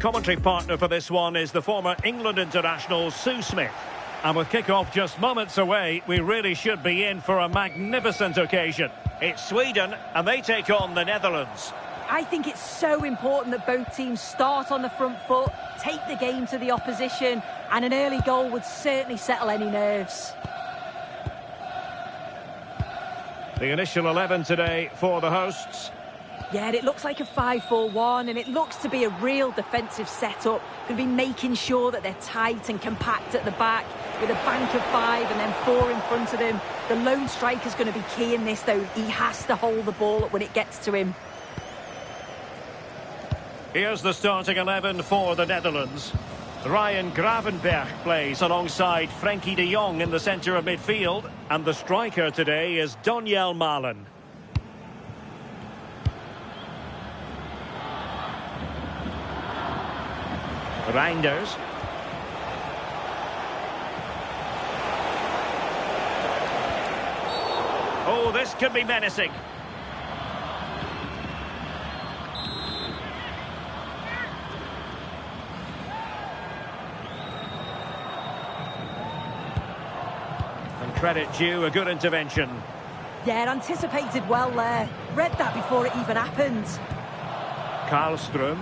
commentary partner for this one is the former England international Sue Smith. And with kick-off just moments away, we really should be in for a magnificent occasion. It's Sweden, and they take on the Netherlands. I think it's so important that both teams start on the front foot, take the game to the opposition, and an early goal would certainly settle any nerves. The initial 11 today for the hosts. Yeah, it looks like a 5-4-1, and it looks to be a real defensive setup. Going to be making sure that they're tight and compact at the back, with a bank of 5 and then 4 in front of them. The lone striker's going to be key in this, though. He has to hold the ball up when it gets to him. Here's the starting 11 for the Netherlands. Ryan Gravenberch plays alongside Frenkie de Jong in the centre of midfield. And the striker today is Donyell Malen. Reinders. Oh, this could be menacing. And credit due, a good intervention. Yeah, anticipated well there. Read that before it even happened. Karlström.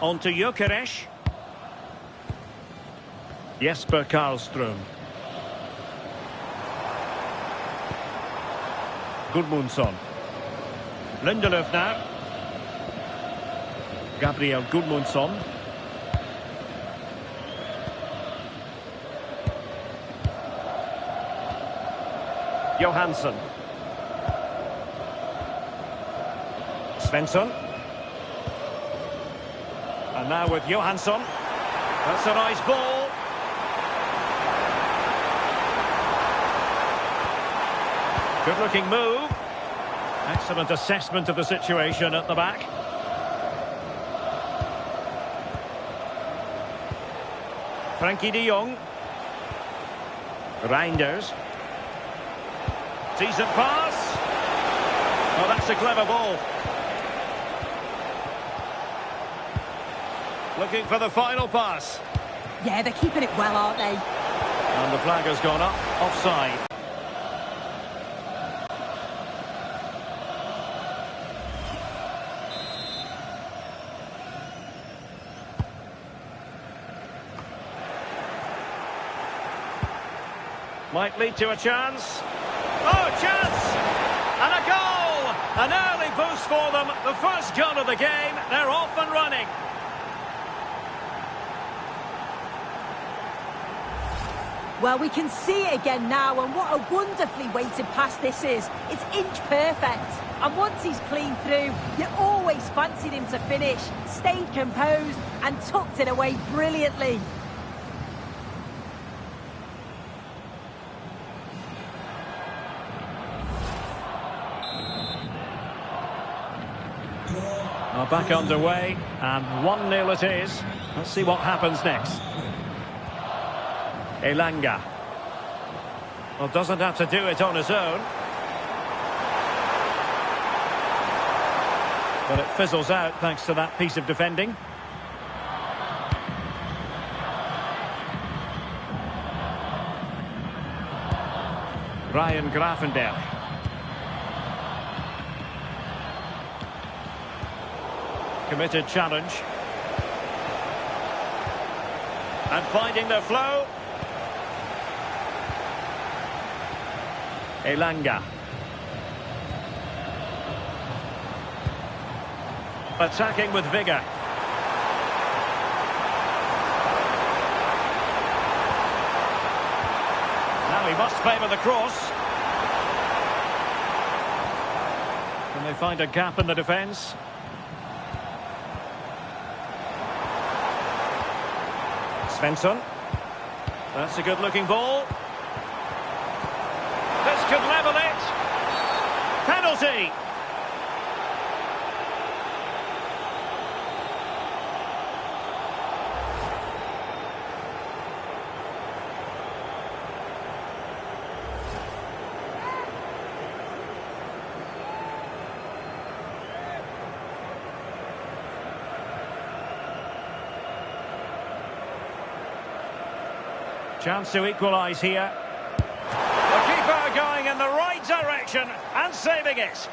On to Gyökeres. Jesper Karlström. Gudmundsson. Lindelöf now. Gabriel Gudmundsson. Johansson. Svensson. And now with Johansson. That's a nice ball. Good-looking move. Excellent assessment of the situation at the back. Frenkie de Jong. Reinders. Decent pass. Oh, that's a clever ball. Looking for the final pass. Yeah, they're keeping it well, aren't they? And the flag has gone up. Offside. Might lead to a chance. Oh, chance! And a goal! An early boost for them. The first goal of the game. They're off and running. Well, we can see it again now, and what a wonderfully weighted pass this is. It's inch perfect. And once he's clean through, you always fancied him to finish. Stayed composed and tucked it away brilliantly. Well, back underway, and 1-0 it is. Let's see what happens next. Elanga. Well, doesn't have to do it on his own. But it fizzles out thanks to that piece of defending. Ryan Gravenberch. Committed challenge. And finding the flow. Elanga. Attacking with vigour. Now he must favour the cross. Can they find a gap in the defence? Svensson. That's a good-looking ball. This could level it. Penalty. Chance to equalise here. The keeper going in the right direction and saving it.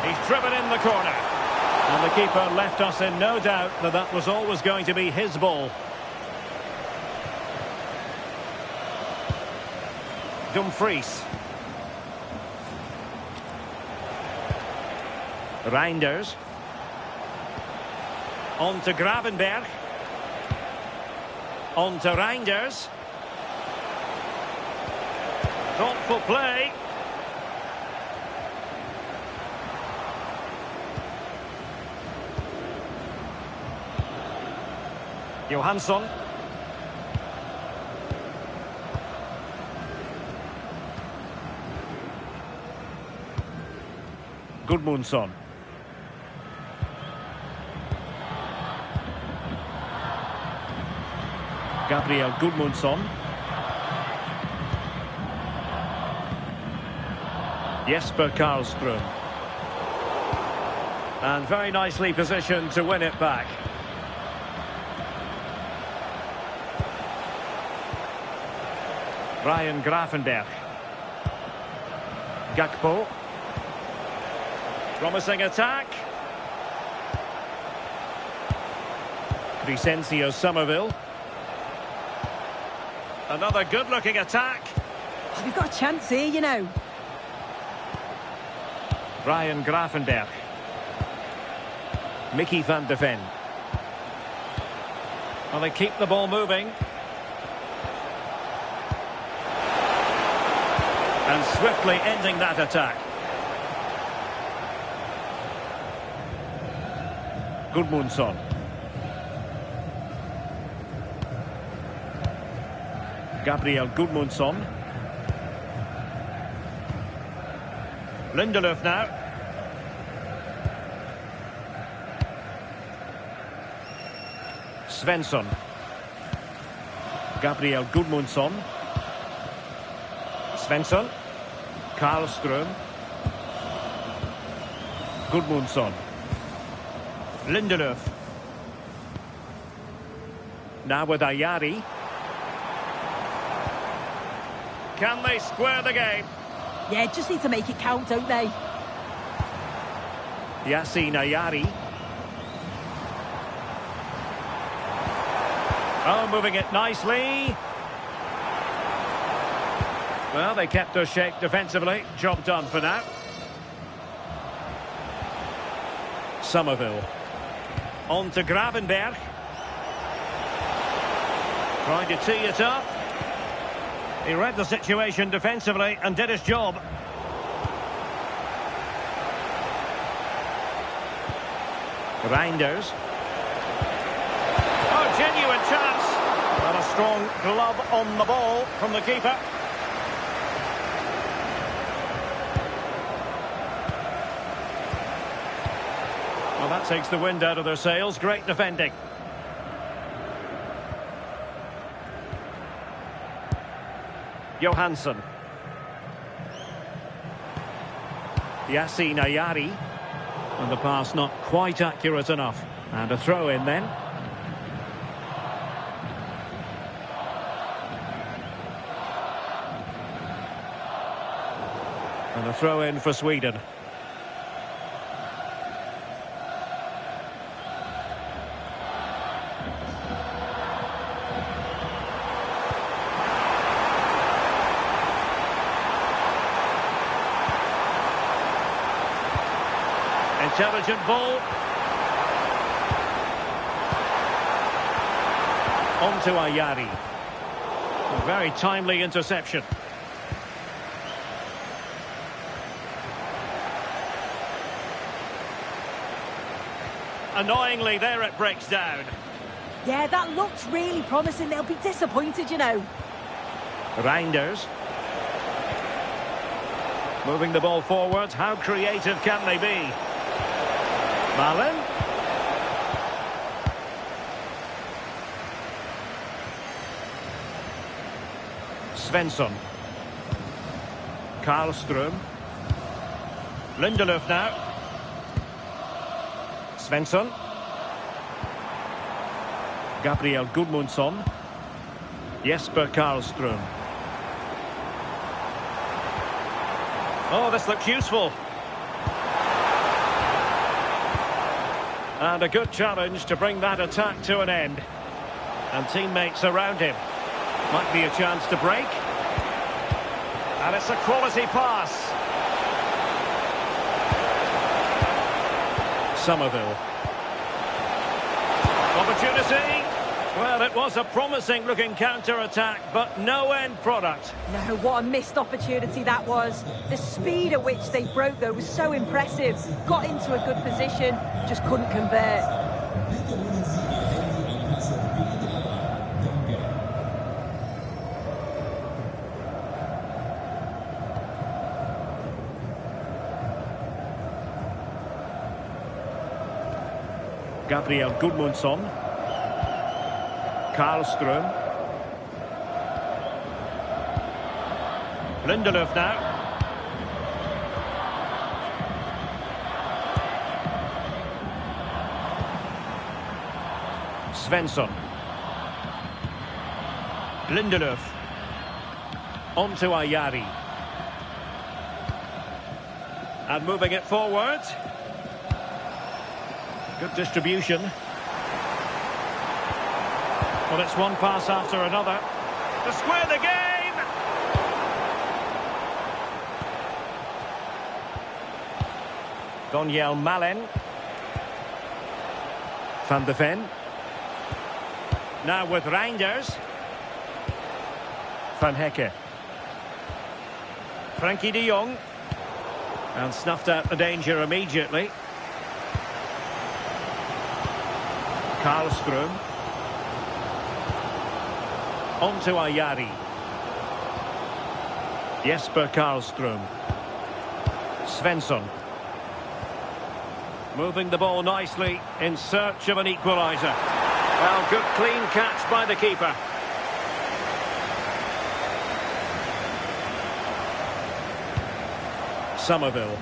He's driven in the corner. And the keeper left us in no doubt that that was always going to be his ball. Dumfries. Reinders. On to Gravenberg. On to Reinders. Thoughtful play. Johansson. Gudmundsson. Gabriel Gudmundsson. Jesper Karlström. And very nicely positioned to win it back. Ryan Gravenberg. Gakpo. Promising attack. Crescencio Somerville. Another good-looking attack. Oh, they've got a chance here, you know. Ryan Gravenberg. Mickey van de Ven. Well, they keep the ball moving. And swiftly ending that attack. Gudmundsson. Gabriel Gudmundsson. Lindelöf now. Svensson. Gabriel Gudmundsson. Svensson. Karlström. Gudmundsson. Lindelöf. Now with Ayari. Can they square the game? Yeah, just need to make it count, don't they? Yassine Ayari. Oh, moving it nicely. Well, they kept their shape defensively. Job done for now. Somerville. On to Gravenberg. Trying to tee it up. He read the situation defensively and did his job. Reinders. Oh, genuine chance. And a strong glove on the ball from the keeper. Well, that takes the wind out of their sails. Great defending. Johansson. Yassine Ayari. And the pass not quite accurate enough. And a throw in then. And a throw in for Sweden. Intelligent ball. On to Ayari. A very timely interception. Annoyingly, there it breaks down. Yeah, that looked really promising. They'll be disappointed, you know. Reinders. Moving the ball forward. How creative can they be? Malen. Svensson. Karlström. Lindelöf now. Svensson. Gabriel Gudmundsson. Jesper Karlström. Oh, this looks useful. And a good challenge to bring that attack to an end. And teammates around him. Might be a chance to break. And it's a quality pass. Somerville. Opportunity. Well, it was a promising-looking counter-attack, but no end product. No, what a missed opportunity that was. The speed at which they broke, though, was so impressive. Got into a good position, just couldn't convert. Gabriel Gudmundsson. Karlström. Lindelöf now. Svensson. Lindelöf. On to Ayari. And moving it forward. Good distribution. Well, it's one pass after another. To square the game! Donyell Malen. Van de Ven. Now with Reinders. Van Hecke. Frenkie de Jong. And snuffed out the danger immediately. Karlström. On to Ayari. Jesper Karlström. Svensson. Moving the ball nicely in search of an equaliser. Well, good clean catch by the keeper. Somerville.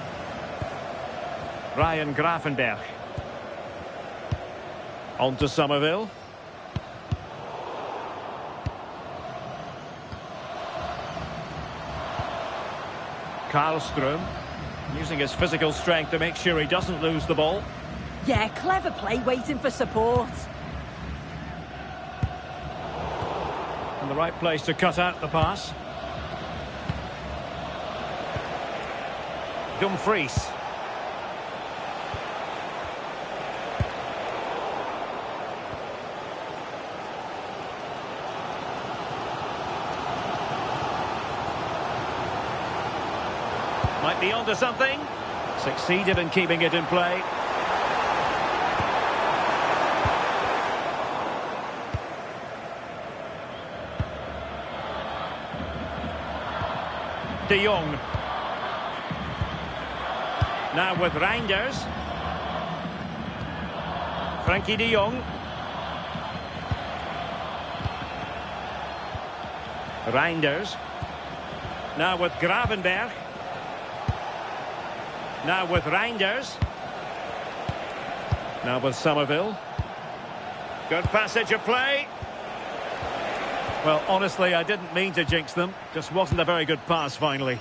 Ryan Gravenberch. On to Somerville. Karlström, using his physical strength to make sure he doesn't lose the ball. Yeah, clever play, waiting for support. And the right place to cut out the pass. Dumfries. Might be onto something. Succeeded in keeping it in play. De Jong. Now with Reinders. Frenkie de Jong. Reinders. Now with Gravenberch. Now with Reinders. Now with Somerville. Good passage of play. Well, honestly, I didn't mean to jinx them. Just wasn't a very good pass, finally.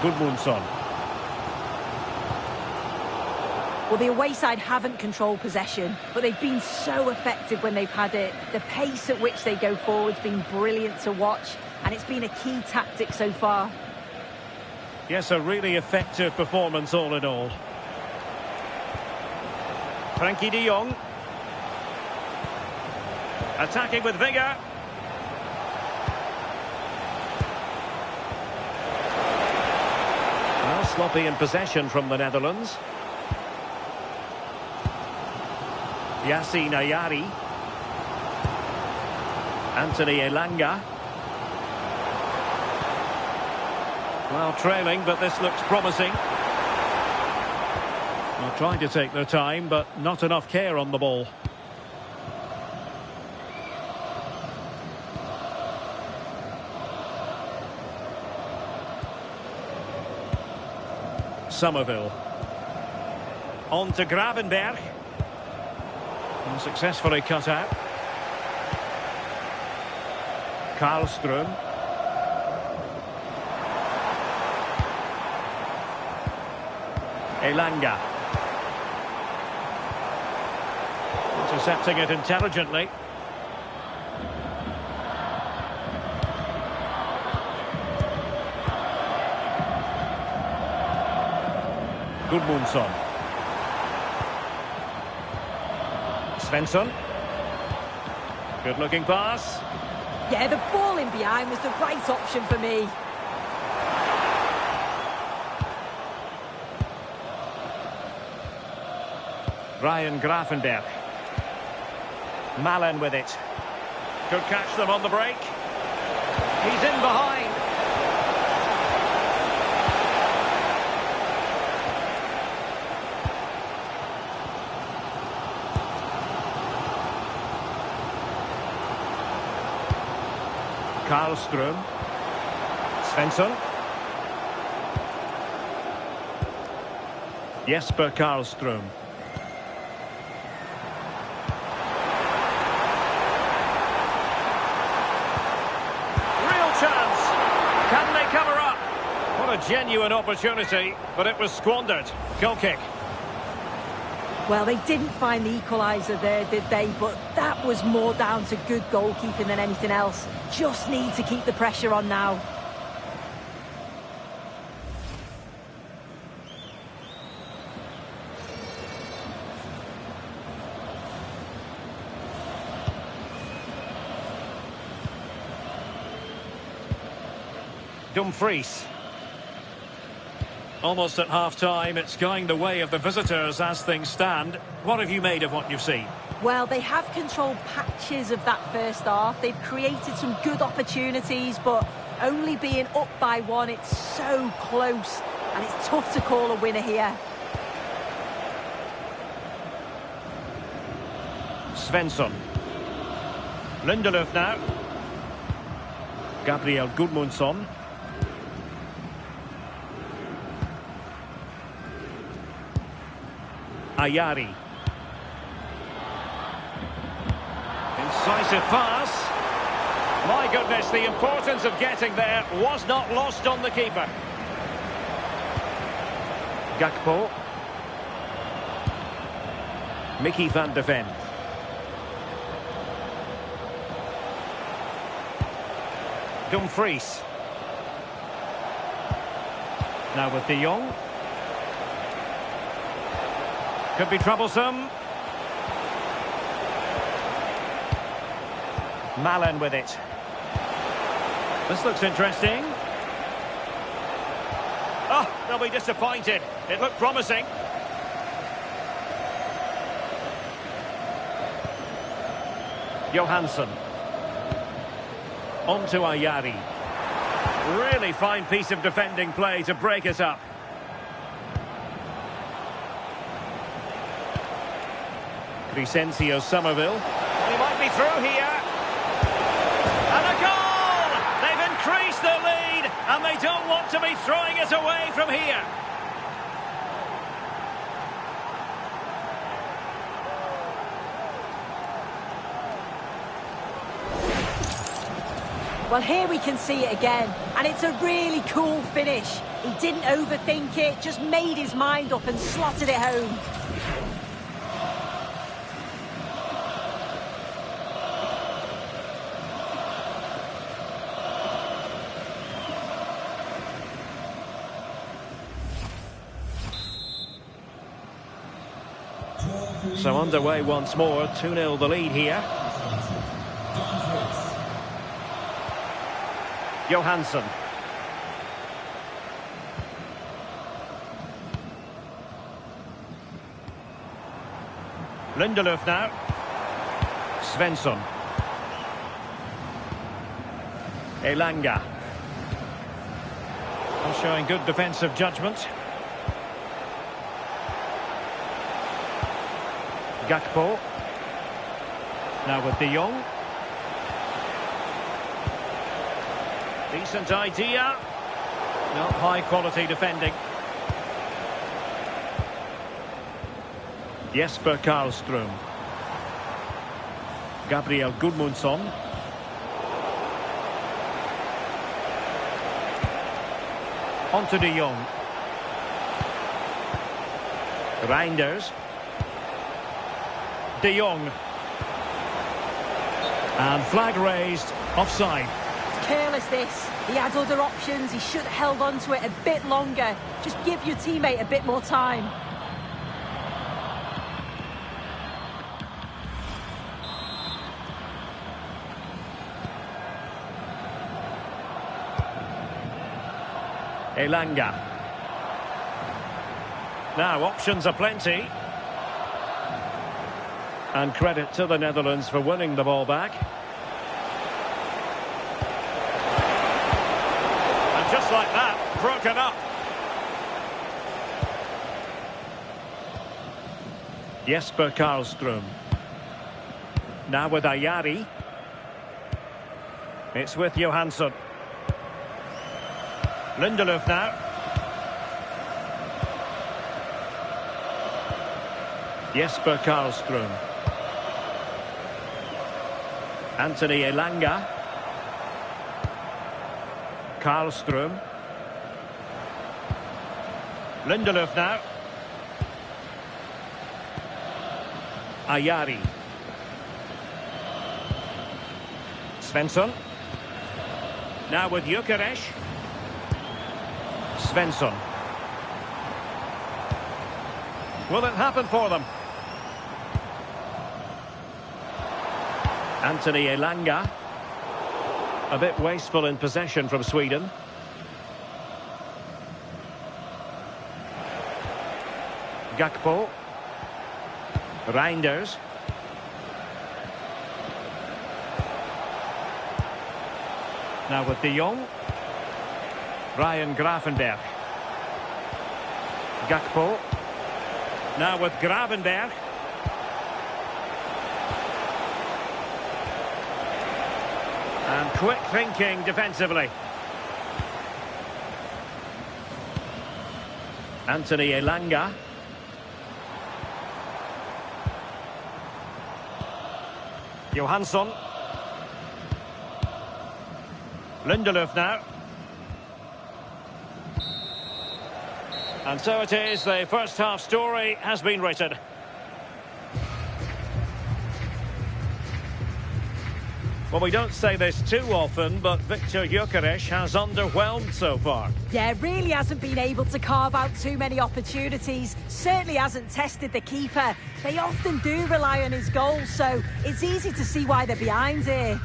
Gudmundsson. Well, the away side haven't controlled possession, but they've been so effective when they've had it. The pace at which they go forward has been brilliant to watch, and it's been a key tactic so far. Yes, a really effective performance all in all. Frenkie de Jong. Attacking with vigour. Well, sloppy in possession from the Netherlands. Yassine Ayari. Anthony Elanga. Well, trailing, but this looks promising. Well, trying to take their time, but not enough care on the ball. Somerville. On to Gravenberg. Unsuccessfully cut out. Karlström. Elanga. Intercepting it intelligently. Gudmundsson. Svensson. Good looking pass. Yeah, the ball in behind was the right option for me. Ryan Gravenberg. Malen with it. Could catch them on the break. He's in behind. Karlström. Svensson. Jesper Karlström. Real chance. Can they cover up? What a genuine opportunity, but it was squandered. Goal kick. Well, they didn't find the equaliser there, did they? But that was more down to good goalkeeping than anything else. Just need to keep the pressure on now. Dumfries. Almost at half-time, it's going the way of the visitors as things stand. What have you made of what you've seen? Well, they have controlled patches of that first half. They've created some good opportunities, but only being up by one, it's so close. And it's tough to call a winner here. Svensson. Lindelöf now. Gabriel Gudmundsson. Ayari. Incisive pass. My goodness, the importance of getting there was not lost on the keeper. Gakpo. Mickey van de Ven. Dumfries. Now with De Jong. Could be troublesome. Malen with it. This looks interesting. Oh, they'll be disappointed. It looked promising. Johansson. On to Ayari. Really fine piece of defending play to break it up. Crescencio Somerville. He might be through here. And a goal! They've increased their lead, and they don't want to be throwing it away from here. Well, here we can see it again, and it's a really cool finish. He didn't overthink it, just made his mind up and slotted it home. So underway once more, 2-0 the lead here. Johansson. Lindelöf now. Svensson. Elanga. Showing good defensive judgment. Gakpo. Now with De Jong. Decent idea. Not high quality defending. Jesper Karlström. Gabriel Gudmundsson. On to De Jong. Reinders. De Jong. And flag raised, offside. Careless this. He had other options. He should have held on to it a bit longer. Just give your teammate a bit more time. Elanga. Now, options are plenty. And credit to the Netherlands for winning the ball back. And just like that, broken up. Jesper Karlström. Now with Ayari. It's with Johansson. Lindelöf now. Jesper Karlström. Anthony Elanga. Karlström. Lindelöf now. Ayari. Svensson. Now with Gyökeres. Svensson. Will it happen for them? Anthony Elanga. A bit wasteful in possession from Sweden. Gakpo. Reinders. Now with De Jong. Ryan Gravenberch. Gakpo. Now with Gravenberch. And quick thinking defensively. Anthony Elanga. Johansson. Lindelöf now. And so it is, the first half story has been written. Well, we don't say this too often, but Viktor Gyökeres has underwhelmed so far. Yeah, really hasn't been able to carve out too many opportunities. Certainly hasn't tested the keeper. They often do rely on his goals, so it's easy to see why they're behind here.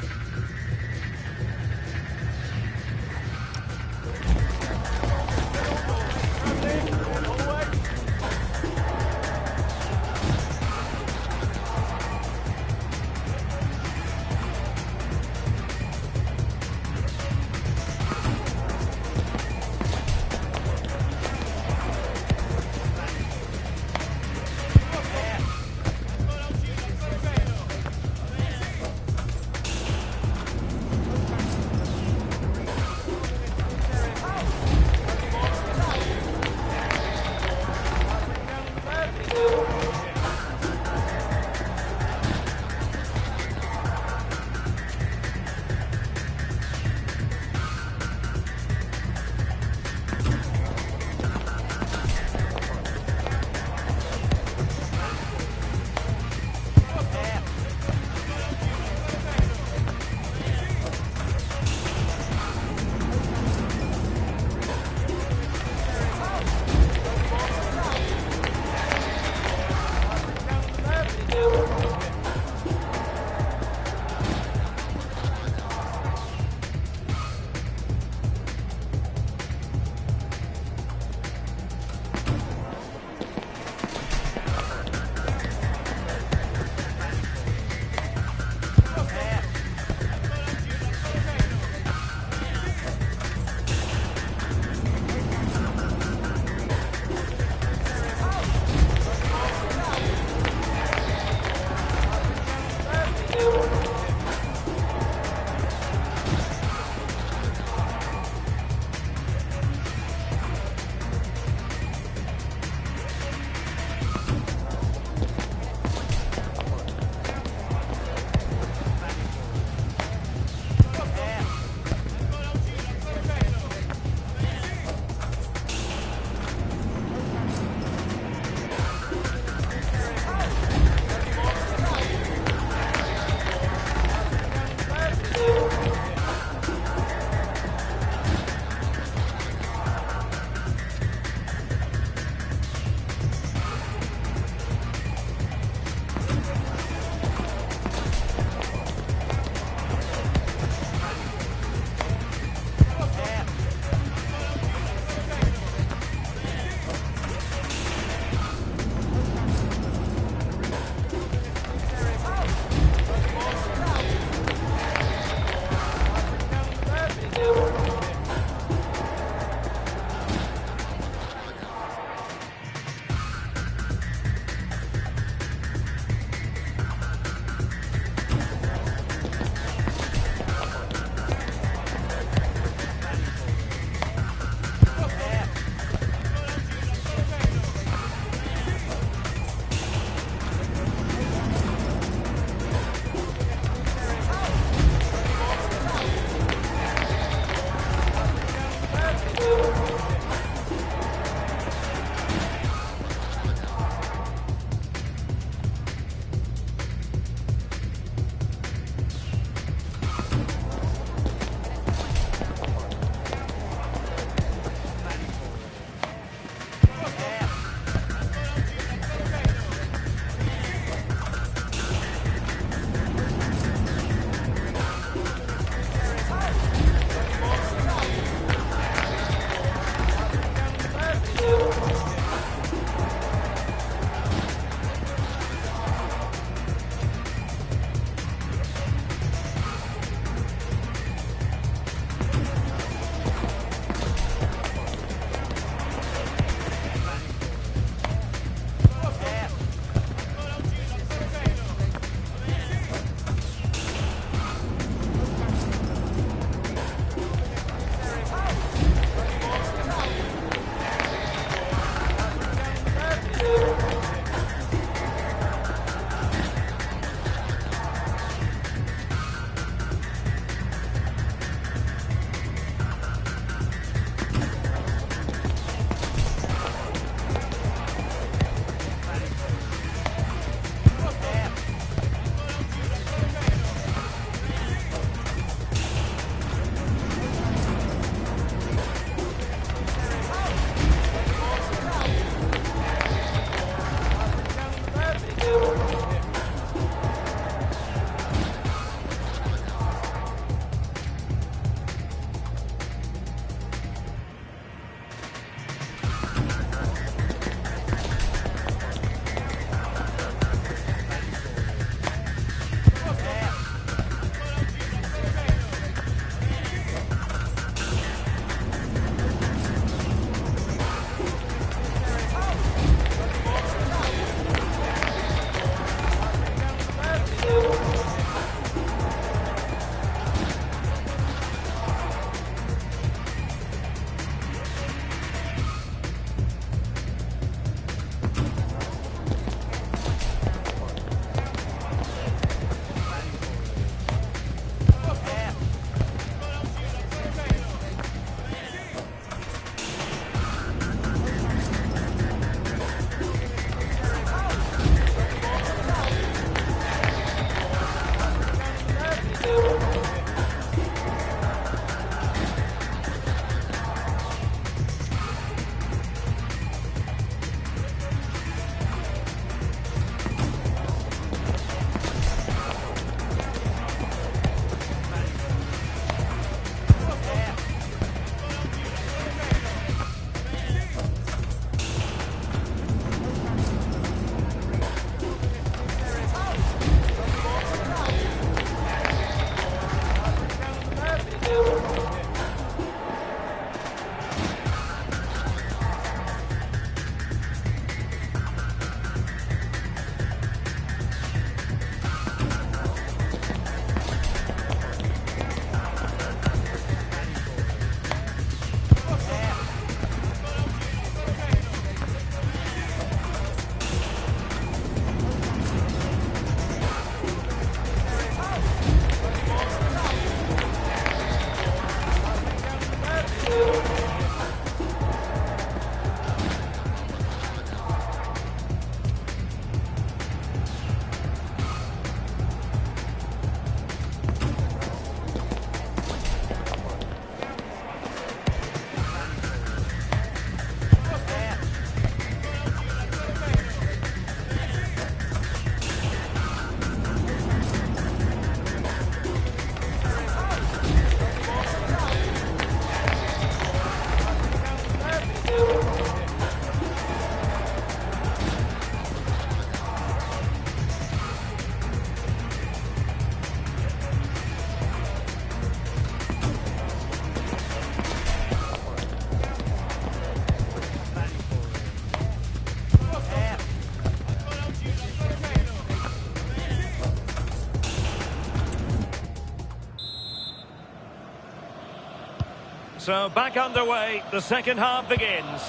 So back underway, the second half begins.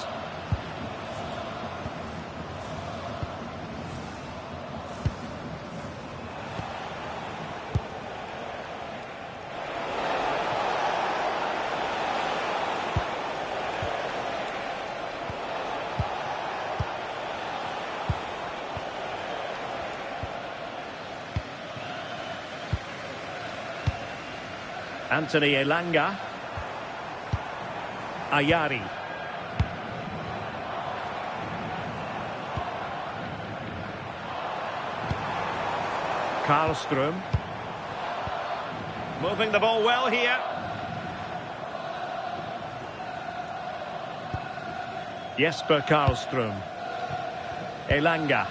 Anthony Elanga. Ayari. Karlström. Moving the ball well here. Jesper Karlström. Elanga.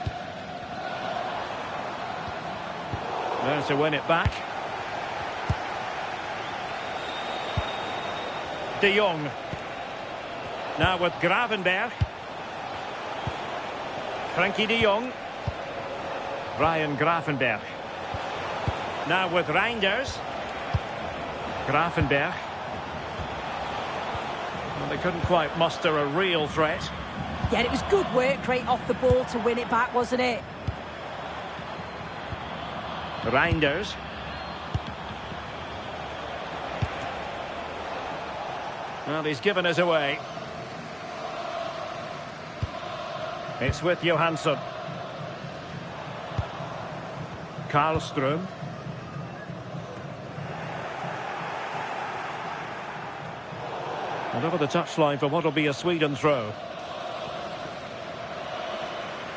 There to win it back. De Jong. Now with Gravenberg. Frenkie de Jong. Ryan Gravenberg. Now with Reinders. Gravenberg. Well, they couldn't quite muster a real threat. Yeah, it was good work right off the ball to win it back, wasn't it? Reinders. Well, he's given us away. It's with Johansson. Karlström. And over the touchline for what will be a Sweden throw.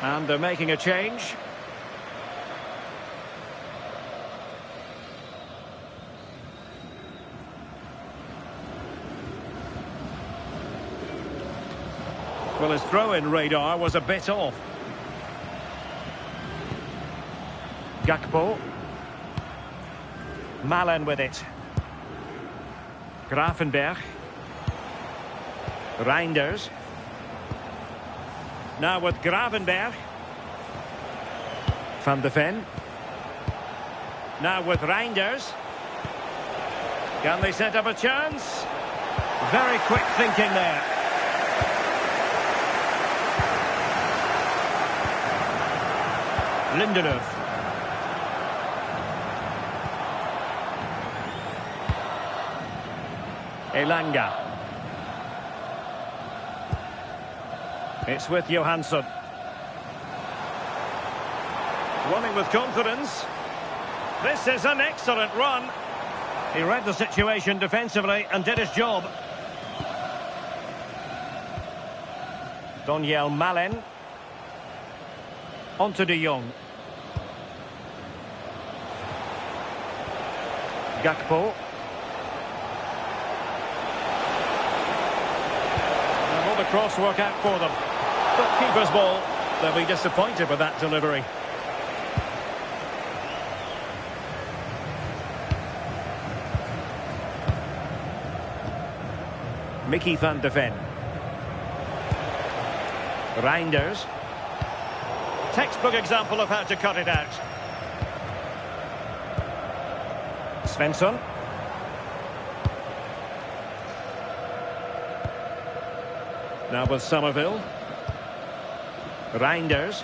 And they're making a change. Well, his throw-in radar was a bit off. Gakpo. Malen with it. Gravenberg. Reinders. Now with Gravenberg. Van de Ven. Now with Reinders. Can they set up a chance? Very quick thinking there. Lindelöf. Elanga. It's with Johansson. Running with confidence. This is an excellent run. He read the situation defensively and did his job. Donyell Malen. On to De Jong. Gakpo. And will the cross work out for them? But keeper's ball. They'll be disappointed with that delivery. Mickey van de Ven. Reinders. Textbook example of how to cut it out. Svensson. Now with Somerville. Reinders.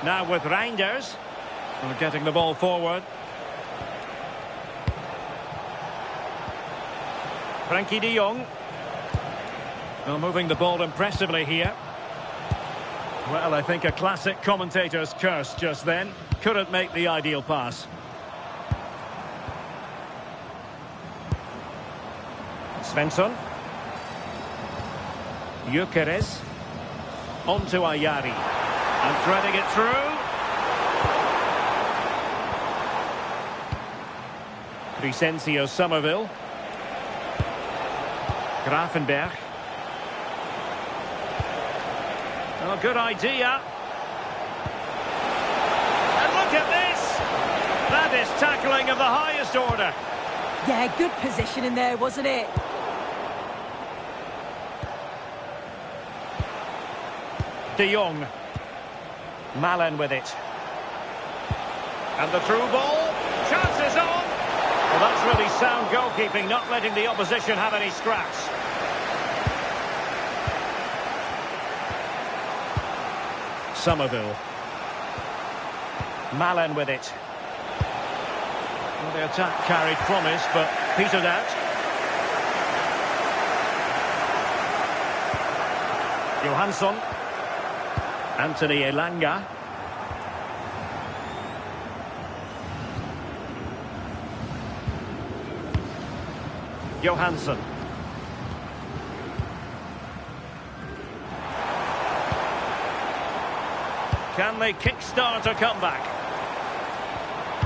Now with Reinders. We're getting the ball forward. Frenkie de Jong. Well, moving the ball impressively here. Well, I think a classic commentator's curse just then. Couldn't make the ideal pass. Svensson. Gyökeres. On to Ayari. And threading it through. Crescencio Somerville. Gravenberg. Oh, good idea. And look at this. That is tackling of the highest order. Yeah, good position in there, wasn't it? De Jong. Malen with it. And the through ball. Well, that's really sound goalkeeping, not letting the opposition have any scraps. Somerville. Malen with it. Well, the attack carried promise, but petered out. Johansson. Anthony Elanga. Johansson. Can they kickstart a comeback?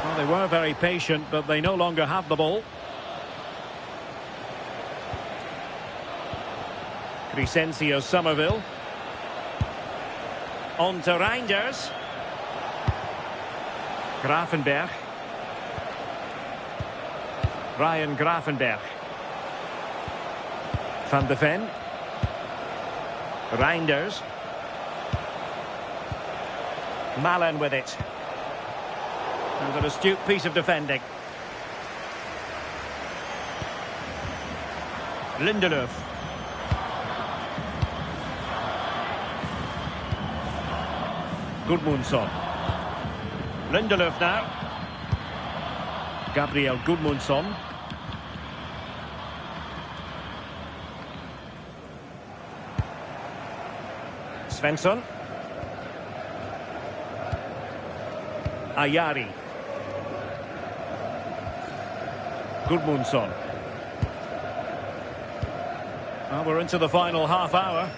Well, they were very patient, but they no longer have the ball. Crescencio Somerville. On to Reinders. Gravenberch. Ryan Gravenberch. Van de Ven. Reinders. Malen with it. And an astute piece of defending. Lindelöf. Gudmundsson. Lindelöf now. Gabriel Gudmundsson. Svensson. Ayari. Gudmundsson. Well, we're into the final half hour.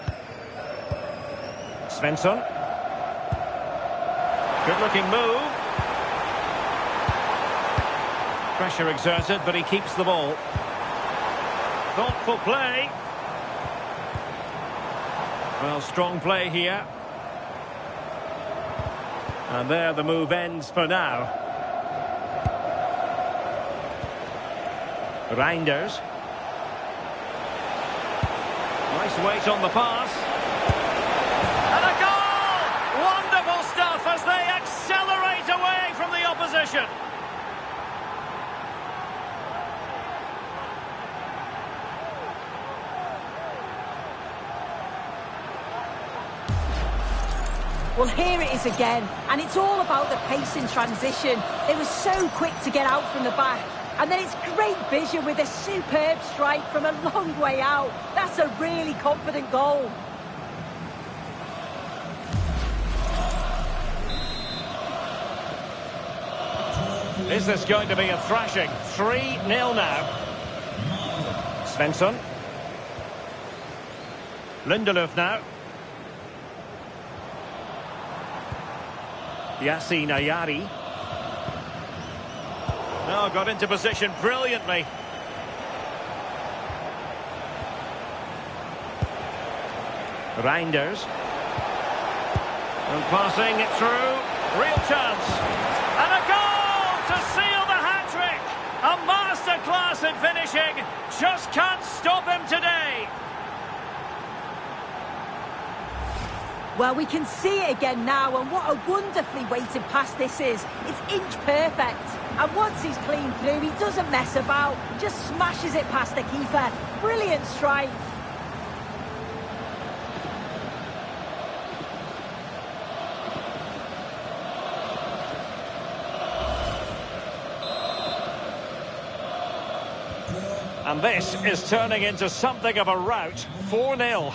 Svensson. Good-looking move. Pressure exerted, but he keeps the ball. Thoughtful play. Well, strong play here. And there the move ends for now. Reinders. Nice weight on the pass. And a goal! Wonderful stuff as they accelerate away from the opposition. Well, here it is again, and it's all about the pace in transition. They were so quick to get out from the back. And then it's great vision with a superb strike from a long way out. That's a really confident goal. Is this going to be a thrashing? 3-0 now. Svensson. Lindelöf now. Yassine Ayari. Oh, got into position brilliantly. Reinders. And passing it through. Real chance. And a goal to seal the hat-trick. A masterclass in finishing. Just can't stop him today. Well, we can see it again now, and what a wonderfully weighted pass this is. It's inch perfect. And once he's clean through, he doesn't mess about. Just smashes it past the keeper. Brilliant strike. And this is turning into something of a rout. 4-0.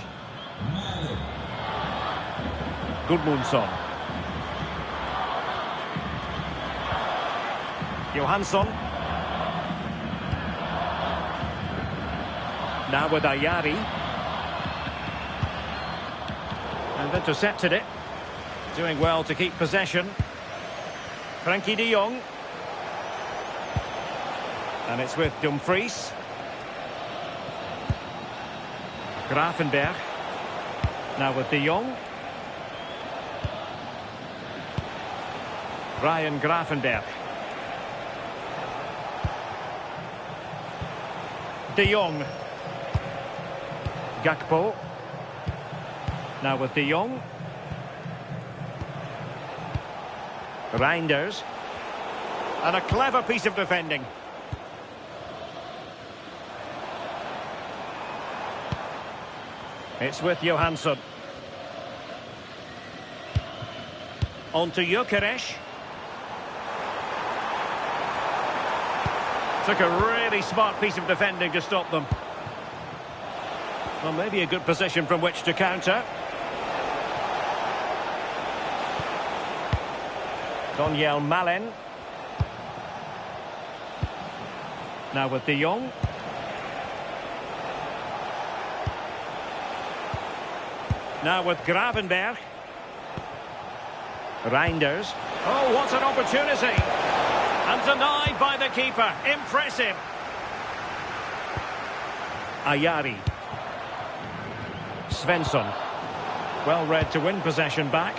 Gudmundsson. Johansson. Now with Ayari. And intercepted it. Doing well to keep possession. Frenkie de Jong. And it's with Dumfries. Gravenberch. Now with de Jong. Ryan Gravenberch. De Jong. Gakpo. Now with de Jong. Reinders. And a clever piece of defending. It's with Johansson. On to Gyökeres. Took a really smart piece of defending to stop them. Well, maybe a good position from which to counter. Donyell Malen. Now with De Jong. Now with Gravenberg. Reinders. Oh, what an opportunity. And denied by the keeper. Impressive. Ayari. Svensson. Well read to win possession back.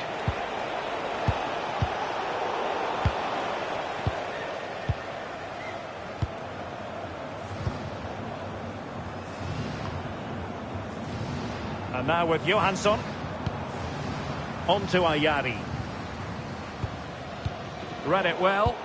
And now with Johansson. On to Ayari. Read it well.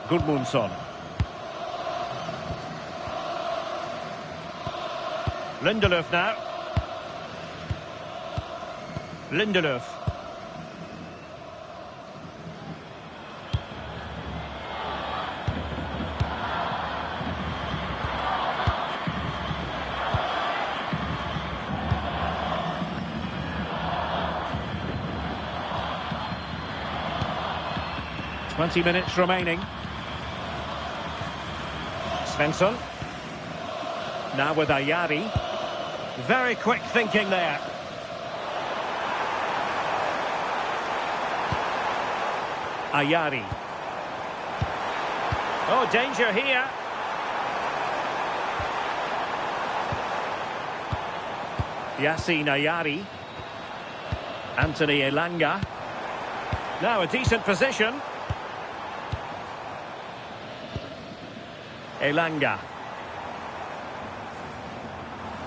Gudmundsson. Lindelöf now. Lindelöf. Twenty minutes remaining. Svensson. Now with Ayari. Very quick thinking there. Ayari. Oh, danger here. Yassine Ayari. Anthony Elanga. Now a decent position. Elanga.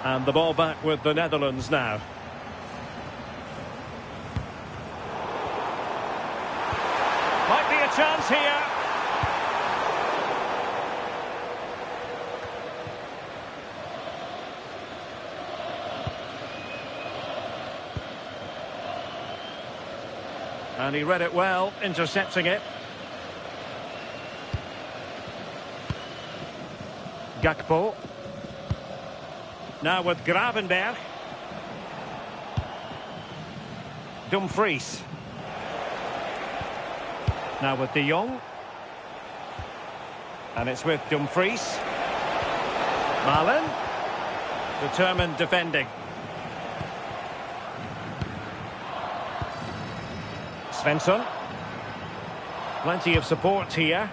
And the ball back with the Netherlands now. Might be a chance here. And he read it well, intercepting it. Gakpo. Now with Gravenberg. Dumfries. Now with De Jong. And it's with Dumfries. Malen. Determined defending. Svensson. Plenty of support here.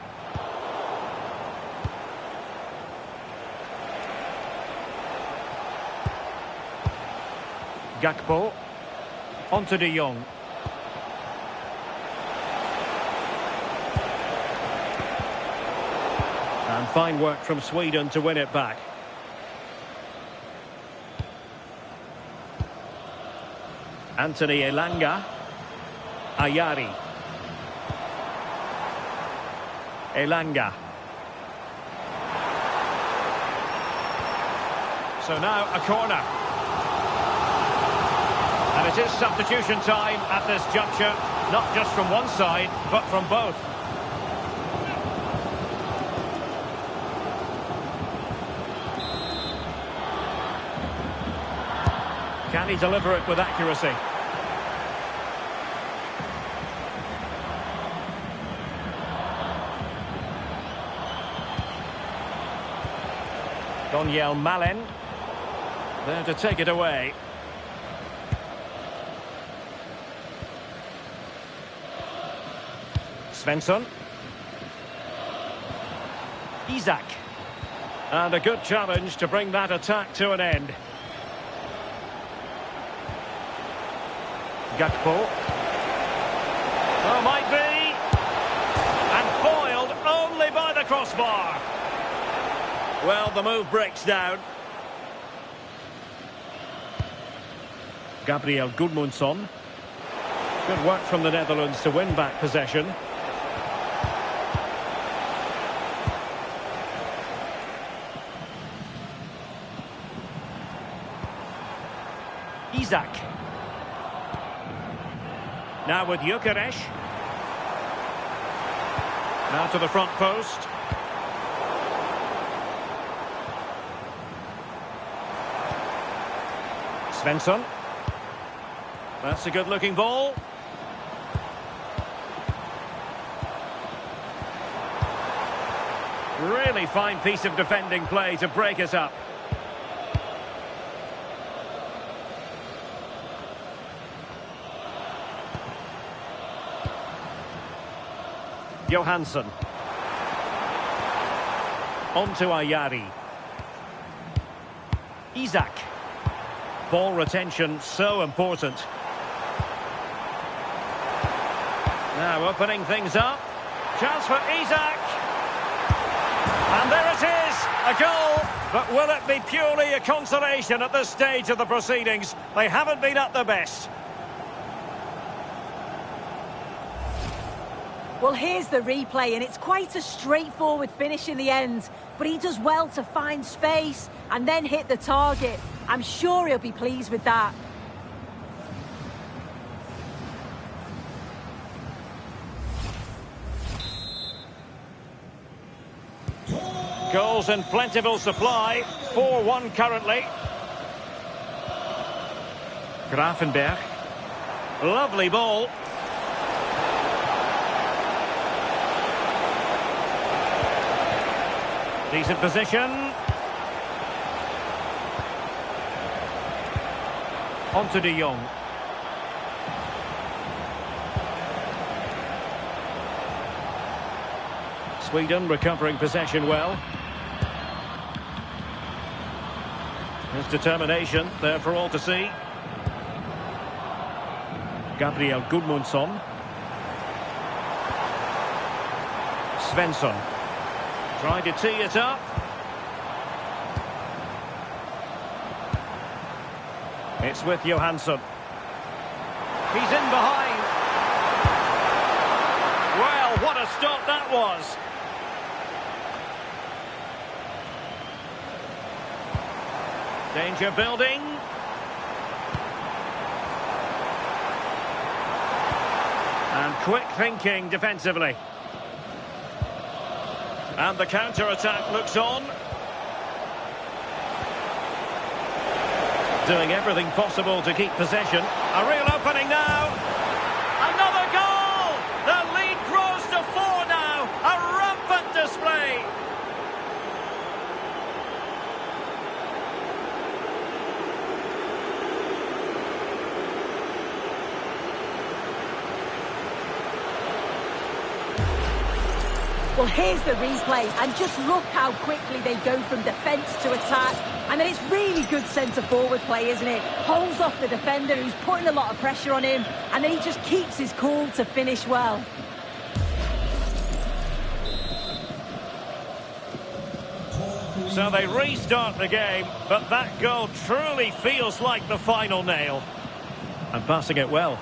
Gakpo. On to De Jong. And fine work from Sweden to win it back. Anthony Elanga. Ayari. Elanga. So now a corner. And it is substitution time at this juncture, not just from one side, but from both. Can he deliver it with accuracy? Donyell Malen. There to take it away. Svensson. Isak. And a good challenge to bring that attack to an end. Gakpo. Oh, might be. And foiled only by the crossbar. Well, the move breaks down. Gabriel Gudmundsson. Good work from the Netherlands to win back possession. Isak. Now with Gyökeres. Now to the front post. Svensson. That's a good-looking ball. Really fine piece of defending play to break us up. Johansson. On to Ayari. Isak. Ball retention so important. Now opening things up. Chance for Isak. And there it is, a goal. But will it be purely a consolation at this stage of the proceedings? They haven't been at their best. Well, here's the replay, and it's quite a straightforward finish in the end. But he does well to find space and then hit the target. I'm sure he'll be pleased with that. Goals in plentiful supply. 4-1 currently. Grafenberg. Lovely ball. Decent position. On to De Jong. Sweden recovering possession well. His determination there for all to see. Gabriel Gudmundsson. Svensson. Trying to tee it up. It's with Johansson. He's in behind. Well, what a stop that was. Danger building. And quick thinking defensively. And the counter-attack looks on. Doing everything possible to keep possession. A real opening now. Another goal! The lead grows to 4 now. A rampant display. Well, here's the replay, and just look how quickly they go from defence to attack. And then it's really good centre-forward play, isn't it? Holds off the defender who's putting a lot of pressure on him, and then he just keeps his cool to finish well. So they restart the game, but that goal truly feels like the final nail. And passing it well.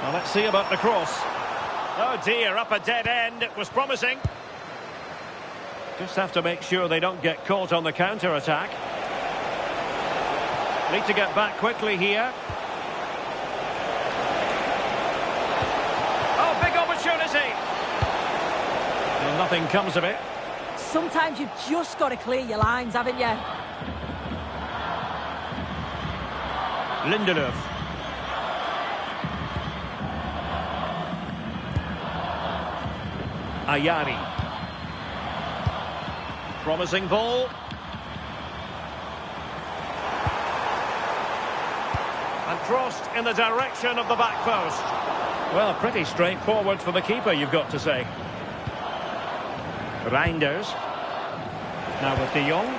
Well, let's see about the cross. Oh dear, up a dead end. It was promising. Just have to make sure they don't get caught on the counter-attack. Need to get back quickly here. Oh, big opportunity. And nothing comes of it. Sometimes you've just got to clear your lines, haven't you? Lindelöf. Ayari. Promising ball. And crossed in the direction of the back post. Well, pretty straightforward for the keeper, you've got to say. Reinders. Now with De Jong.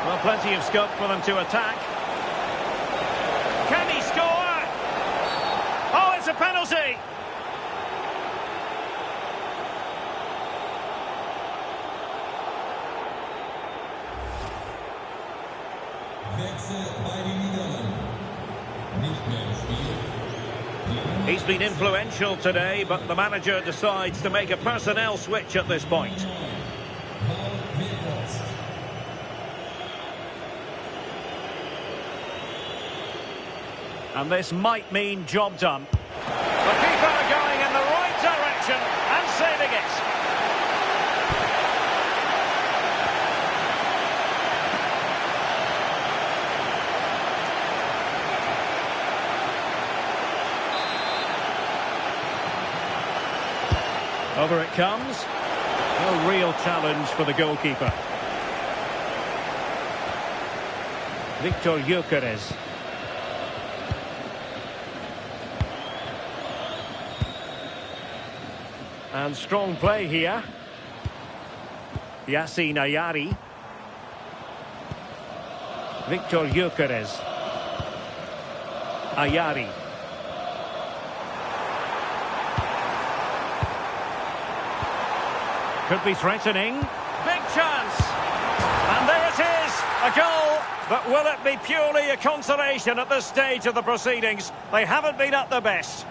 Well, plenty of scope for them to attack. Can he score? Oh, it's a penalty! He's been influential today, but the manager decides to make a personnel switch at this point. And this might mean job done. The keeper going in the right direction and saving it. Over it comes. No real challenge for the goalkeeper. Victor Gyökeres. And strong play here. Yassine Ayari. Victor Gyökeres. Ayari. Could be threatening. Big chance. And there it is. A goal. But will it be purely a consolation at this stage of the proceedings? They haven't been at their best.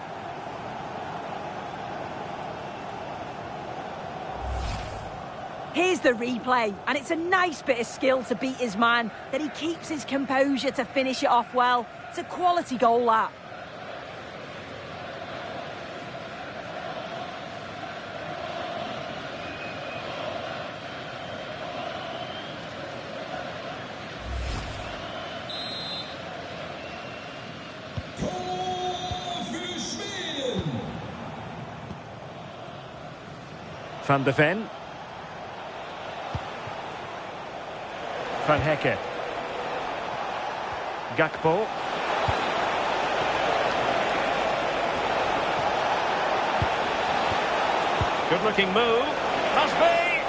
Here's the replay, and it's a nice bit of skill to beat his man, that he keeps his composure to finish it off well. It's a quality goal, that. Van de Ven. Van Hecke. Gakpo. Good looking move. Must be.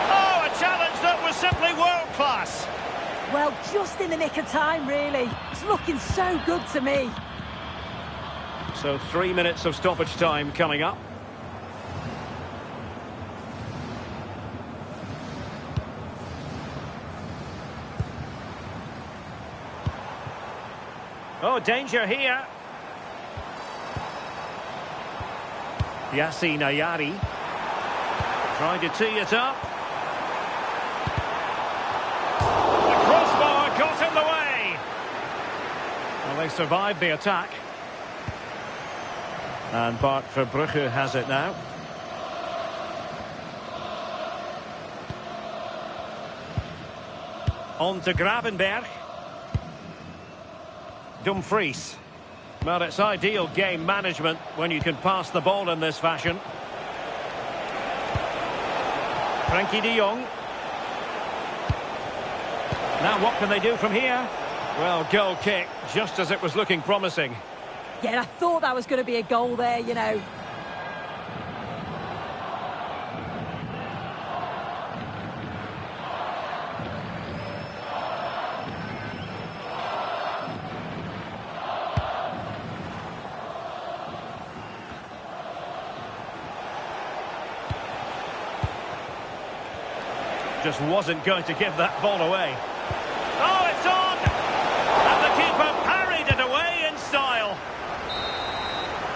Oh, a challenge that was simply world class. Well, just in the nick of time, really. It's looking so good to me. So 3 minutes of stoppage time coming up. Oh, danger here. Yassine Ayari. Trying to tee it up. The crossbar got in the way. Well, they survived the attack. And Bart Verbrugge has it now. On to Gravenberg. Dumfries. Well, it's ideal game management when you can pass the ball in this fashion. Frenkie de Jong. Now what can they do from here? Well, goal kick, just as it was looking promising. Yeah, I thought that was going to be a goal there, you know. Just wasn't going to give that ball away. Oh, it's on! And the keeper parried it away in style.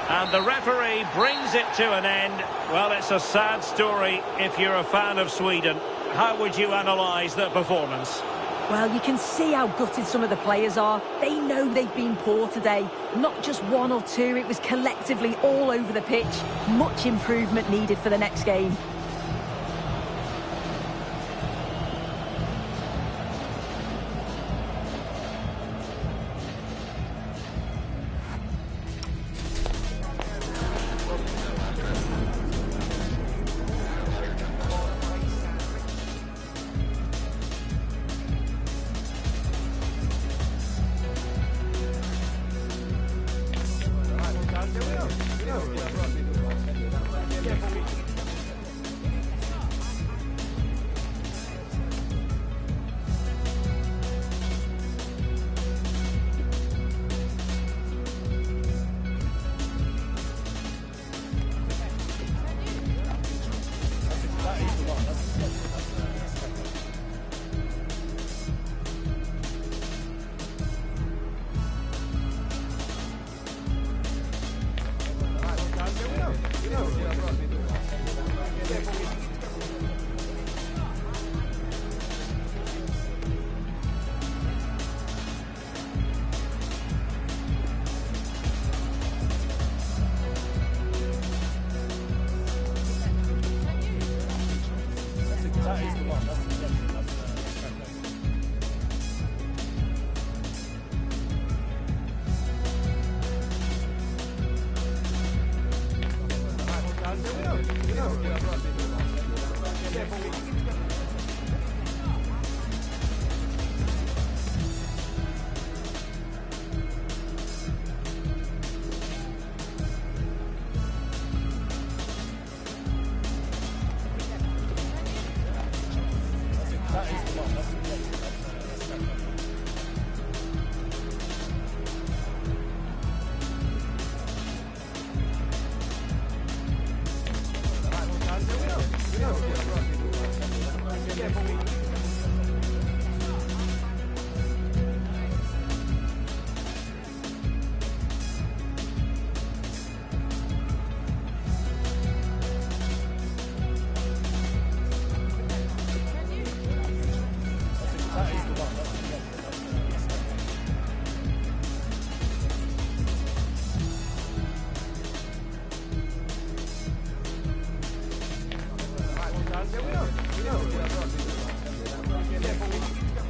And the referee brings it to an end. Well, it's a sad story if you're a fan of Sweden. How would you analyse their performance? Well, you can see how gutted some of the players are. They know they've been poor today. Not just one or two, it was collectively all over the pitch. Much improvement needed for the next game. That is the one. That's